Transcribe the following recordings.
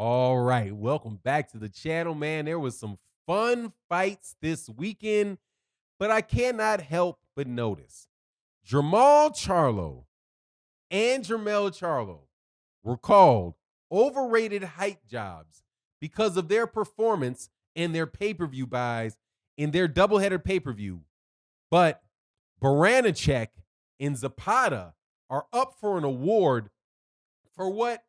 All right, welcome back to the channel, man. There was some fun fights this weekend, but I cannot help but notice Jermall Charlo and Jermall Charlo were called overrated hype jobs because of their performance and their pay-per-view buys in their doubleheader pay-per-view. But Baranchyk and Zapata are up for an award for what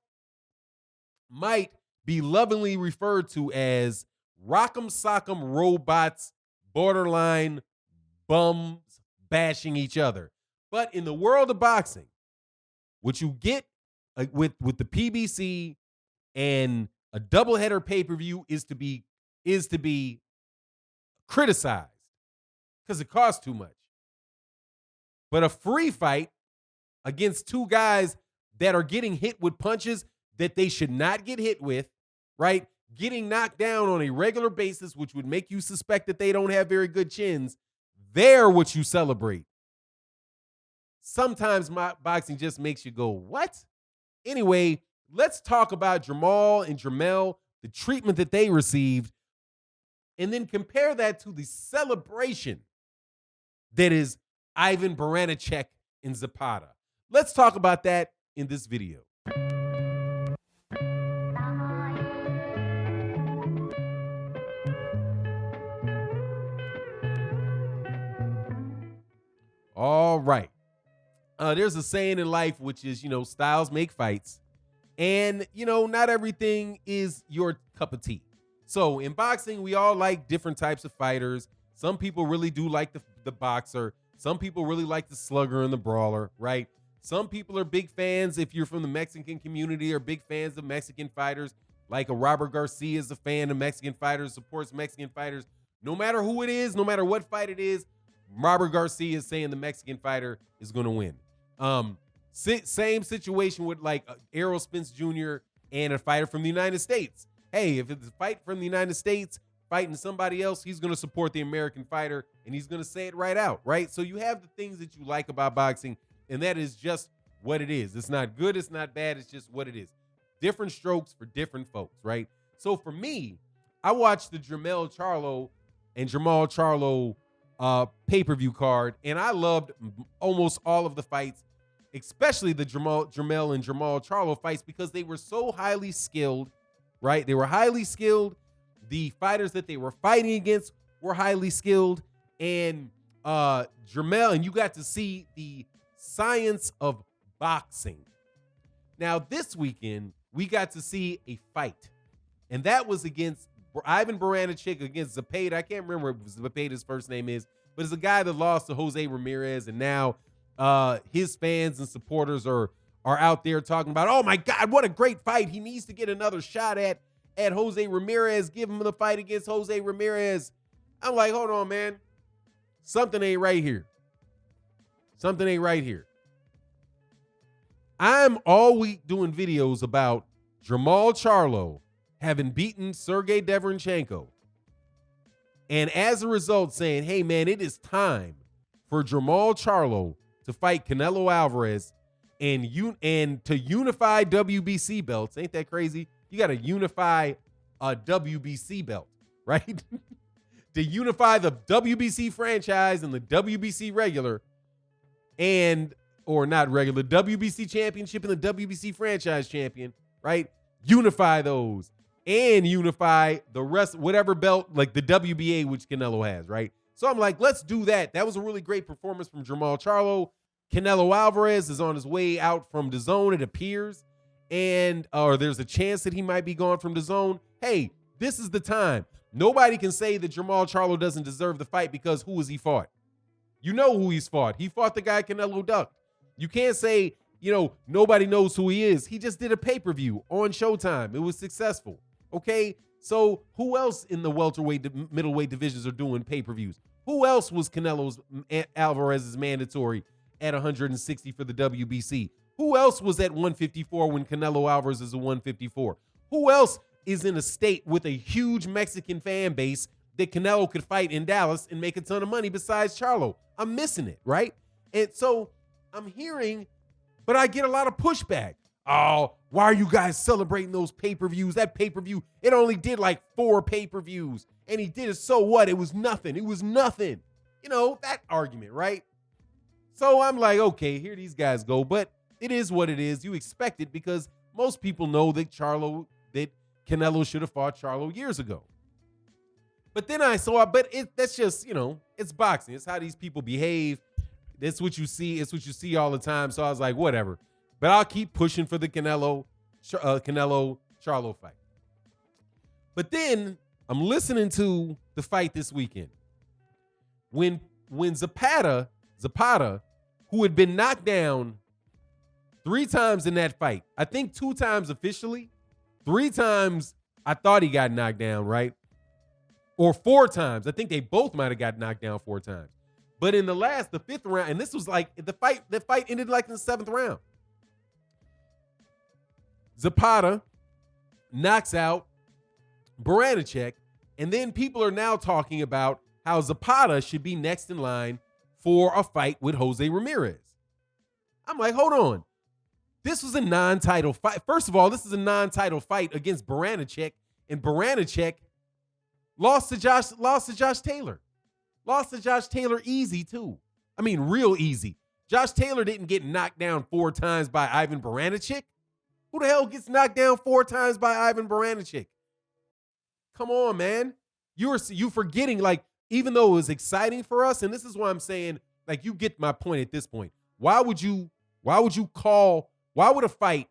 might be lovingly referred to as rock'em sock'em robots, borderline bums bashing each other. But in the world of boxing, what you get with the PBC and a doubleheader pay-per-view is to be criticized because it costs too much. But a free fight against two guys that are getting hit with punches that they should not get hit with, right? Getting knocked down on a regular basis, which would make you suspect that they don't have very good chins, they're what you celebrate. Sometimes boxing just makes you go, what? Anyway, let's talk about Jermall and Jermall, the treatment that they received, and then compare that to the celebration that is Ivan Baranchyk and Zapata. Let's talk about that in this video. All right. There's a saying in life, which is, styles make fights. And, not everything is your cup of tea. So in boxing, we all like different types of fighters. Some people really do like the boxer. Some people really like the slugger and the brawler, right? Some people are big fans, if you're from the Mexican community, are big fans of Mexican fighters. Like a Robert Garcia is a fan of Mexican fighters, supports Mexican fighters. No matter who it is, no matter what fight it is, Robert Garcia is saying the Mexican fighter is going to win. Same situation with like Errol Spence Jr. and a fighter from the United States. Hey, if it's a fight from the United States fighting somebody else, he's going to support the American fighter and he's going to say it right out, right? So you have the things that you like about boxing, and that is just what it is. It's not good, it's not bad, it's just what it is. Different strokes for different folks, right? So for me, I watched the Jermall Charlo and Jermall Charlo pay-per-view card, and I loved almost all of the fights, especially the Jermall and Jermall Charlo fights, because they were so highly skilled, right? They were highly skilled. The fighters that they were fighting against were highly skilled, and Jermall, and you got to see the science of boxing. Now, this weekend, we got to see a fight, and that was against Ivan Baranchyk against Zapata. I can't remember what Zapata's first name is, but it's a guy that lost to Jose Ramirez, and now his fans and supporters are out there talking about, oh my God, what a great fight. He needs to get another shot at Jose Ramirez. Give him the fight against Jose Ramirez. I'm like, hold on, man. Something ain't right here. Something ain't right here. I'm all week doing videos about Jermall Charlo having beaten Sergiy Derevyanchenko. And as a result saying, hey, man, it is time for Jermall Charlo to fight Canelo Alvarez and to unify WBC belts. Ain't that crazy? You got to unify a WBC belt, right? To unify the WBC franchise and the WBC regular or not regular, WBC championship and the WBC franchise champion, right? Unify those and unify the rest, whatever belt, like the WBA, which Canelo has, right? So I'm like, let's do that. That was a really great performance from Jermall Charlo. Canelo Alvarez is on his way out from DAZN, it appears. Or there's a chance that he might be gone from DAZN. Hey, this is the time. Nobody can say that Jermall Charlo doesn't deserve the fight, because who has he fought? You know who he's fought. He fought the guy Canelo ducked. You can't say, nobody knows who he is. He just did a pay-per-view on Showtime. It was successful. Okay, so who else in the welterweight, middleweight divisions are doing pay-per-views? Who else was Alvarez's mandatory at 160 for the WBC? Who else was at 154 when Canelo Alvarez is a 154? Who else is in a state with a huge Mexican fan base that Canelo could fight in Dallas and make a ton of money besides Charlo? I'm missing it, right? And so I'm hearing, but I get a lot of pushback. Oh, why are you guys celebrating those pay-per-views? That pay-per-view, it only did like 4 pay-per-views. And he did it, so what? It was nothing. It was nothing. You know, that argument, right? So I'm like, okay, here these guys go. But it is what it is. You expect it because most people know that Canelo should have fought Charlo years ago. But then that's just, it's boxing. It's how these people behave. That's what you see. It's what you see all the time. So I was like, whatever. But I'll keep pushing for the Canelo Charlo fight. But then I'm listening to the fight this weekend. When Zapata, who had been knocked down 3 times in that fight, I think 2 times officially, 3 times I thought he got knocked down, right? Or 4 times. I think they both might have got knocked down 4 times. But in the 5th round, and this was like the fight ended like in the 7th round. Zapata knocks out Baranchyk, and then people are now talking about how Zapata should be next in line for a fight with Jose Ramirez. I'm like, hold on. This was a non-title fight. First of all, this is a non-title fight against Baranchyk, and Baranchyk lost to Josh Taylor. Lost to Josh Taylor easy, too. I mean, real easy. Josh Taylor didn't get knocked down 4 times by Ivan Baranchyk. Who the hell gets knocked down 4 times by Ivan Baranchyk? Come on, man. You forgetting, like, even though it was exciting for us, and this is why I'm saying, like, you get my point at this point. Why would a fight,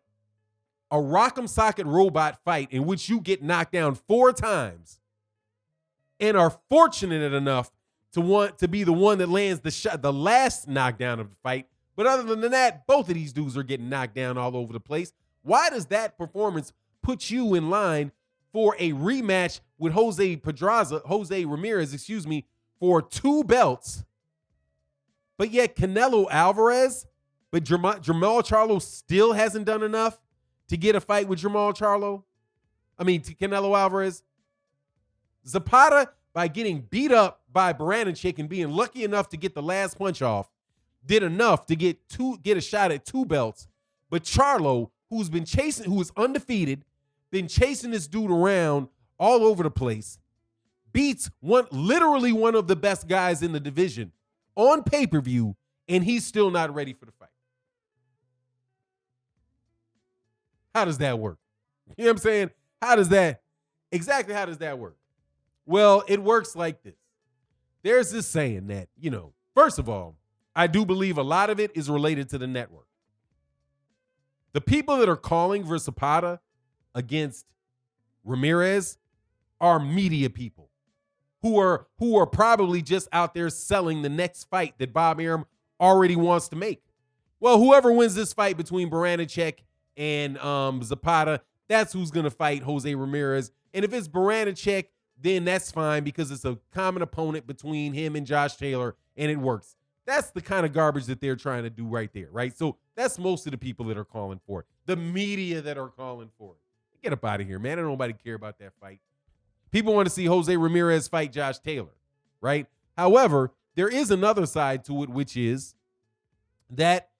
a rock'em socket robot fight in which you get knocked down 4 times and are fortunate enough to want to be the one that lands the last knockdown of the fight. But other than that, both of these dudes are getting knocked down all over the place. Why does that performance put you in line for a rematch with Jose Ramirez, for 2 belts? But yet Jermall Charlo still hasn't done enough to get a fight with Canelo Alvarez. Zapata, by getting beat up by Baranchyk and being lucky enough to get the last punch off, did enough to get a shot at 2 belts. But Charlo, who is undefeated, been chasing this dude around all over the place, beats literally one of the best guys in the division on pay-per-view, and he's still not ready for the fight. How does that work? You know what I'm saying? How does that work? Well, it works like this. There's this saying that, first of all, I do believe a lot of it is related to the network. The people that are calling for Zapata against Ramirez are media people who are probably just out there selling the next fight that Bob Arum already wants to make. Well, whoever wins this fight between Baranchyk and Zapata, that's who's going to fight Jose Ramirez. And if it's Baranchyk, then that's fine because it's a common opponent between him and Josh Taylor, and it works. That's the kind of garbage that they're trying to do right there, right? So that's most of the people that are calling for it. The media that are calling for it. Get up out of here, man. I don't nobody care about that fight. People want to see Jose Ramirez fight Josh Taylor, right? However, there is another side to it, which is that,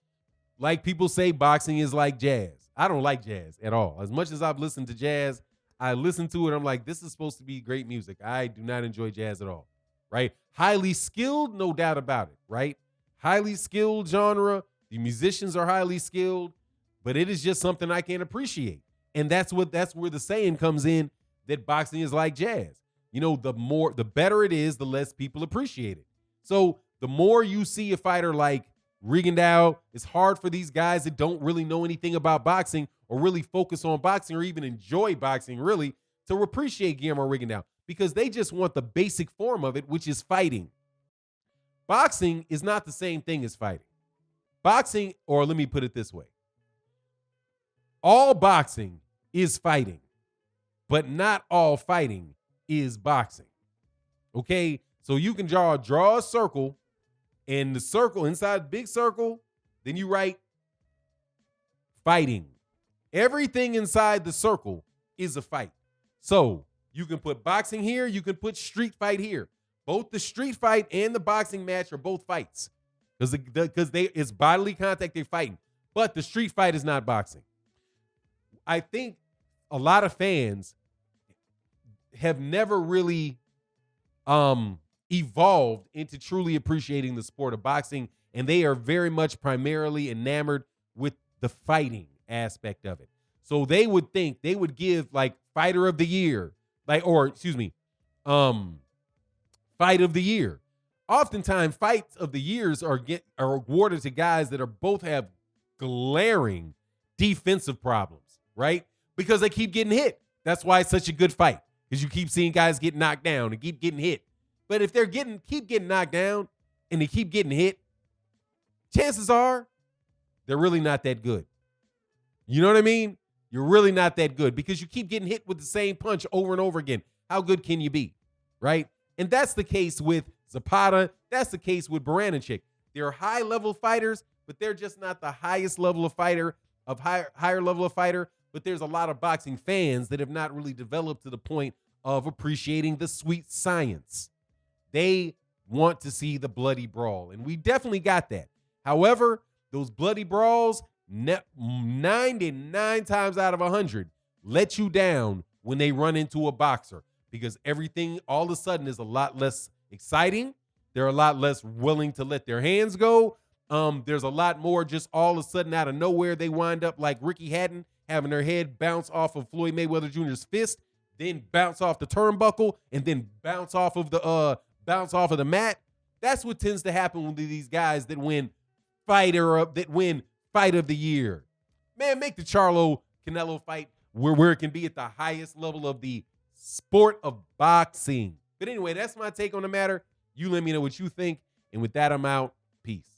like people say, boxing is like jazz. I don't like jazz at all. As much as I've listened to jazz, I listen to it, I'm like, this is supposed to be great music. I do not enjoy jazz at all, right? Highly skilled, no doubt about it, right? Highly skilled genre. The musicians are highly skilled, but it is just something I can't appreciate. And that's where the saying comes in that boxing is like jazz. The better it is, the less people appreciate it. So the more you see a fighter like Rigondeaux, it's hard for these guys that don't really know anything about boxing or really focus on boxing or even enjoy boxing really to appreciate Guillermo Rigondeaux because they just want the basic form of it, which is fighting. Boxing is not the same thing as fighting. Boxing, or let me put it this way. All boxing is fighting, but not all fighting is boxing. Okay? So you can draw a circle, and the circle, inside the big circle, then you write fighting. Everything inside the circle is a fight. So you can put boxing here, you can put street fight here. Both the street fight and the boxing match are both fights because it's bodily contact they're fighting. But the street fight is not boxing. I think a lot of fans have never really evolved into truly appreciating the sport of boxing, and they are very much primarily enamored with the fighting aspect of it. So they would give like fighter of the year, fight of the year. Oftentimes, fights of the years are awarded to guys that both have glaring defensive problems, right? Because they keep getting hit. That's why it's such a good fight, because you keep seeing guys get knocked down and keep getting hit. But if they're keep getting knocked down and they keep getting hit, chances are they're really not that good. You know what I mean? You're really not that good because you keep getting hit with the same punch over and over again. How good can you be, right? And that's the case with Zapata. That's the case with Baranchyk. They're high-level fighters, but they're just not the highest level of fighter, higher level of fighter. But there's a lot of boxing fans that have not really developed to the point of appreciating the sweet science. They want to see the bloody brawl, and we definitely got that. However, those bloody brawls, 99 times out of 100, let you down when they run into a boxer, because everything all of a sudden is a lot less exciting. They're a lot less willing to let their hands go. There's a lot more just all of a sudden out of nowhere they wind up like Ricky Hatton, having their head bounce off of Floyd Mayweather Jr.'s fist, then bounce off the turnbuckle, and then bounce off of the mat. That's what tends to happen with these guys that win fight of the year. Man, make the Charlo Canelo fight where it can be at the highest level of the sport of boxing. But anyway, that's my take on the matter. You let me know what you think. And with that, I'm out. Peace.